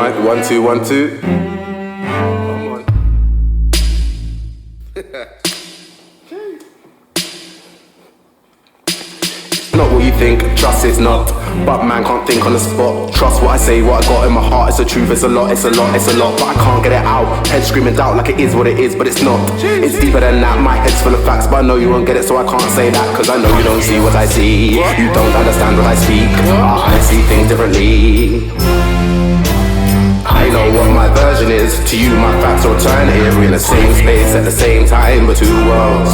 mic, 1 2 1 2. Come on. Not what you think, trust is not. But man can't think on the spot. Trust what I say, what I got in my heart. It's the truth, it's a lot, it's a lot, it's a lot. But I can't get it out. Head screaming doubt like it is what it is, but it's not. It's deeper than that, my head's full of facts. But I know you won't get it, so I can't say that. Cause I know you don't see what I see. You don't understand what I speak. I see things differently. I know what my version is. To you my facts are alternative. We're in the same space at the same time, but two worlds.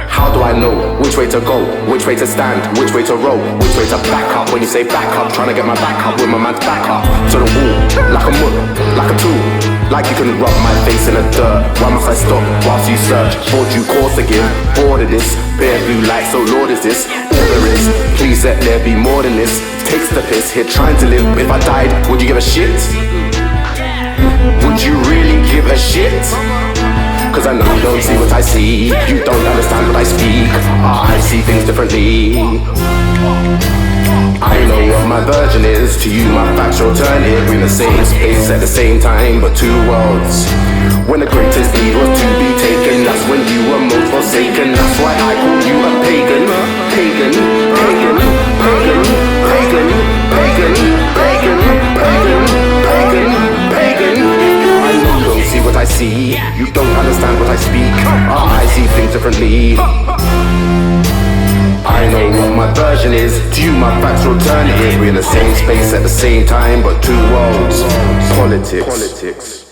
How do I know which way to go, which way to stand, which way to roll, which way to back up? When you say back up, trying to get my back up with my man's back up to the wall, like a mud, like a tool. Like you can rub my face in the dirt. Why must I stop whilst you search for due course again? Bored of this, bare blue light, so Lord is this all there is? Please let there be more than this. Takes the piss here trying to live. If I died, would you give a shit? Would you really give a shit? Cause I know you don't see what I see. You don't understand what I speak. I see things differently. I know what my version is. To you my facts are alternative. We're in the same space at the same time, but two worlds. When the greatest need was to be taken, that's when you were most forsaken. That's why I call you a pagan. Pagan, pagan, pagan, pagan, pagan, pagan, pagan, pagan, pagan. I know you don't see what I see. You don't understand what I speak. I see things differently. I know what my version is. To you my facts are alternative. We're in the same space at the same time, but two worlds. Politics.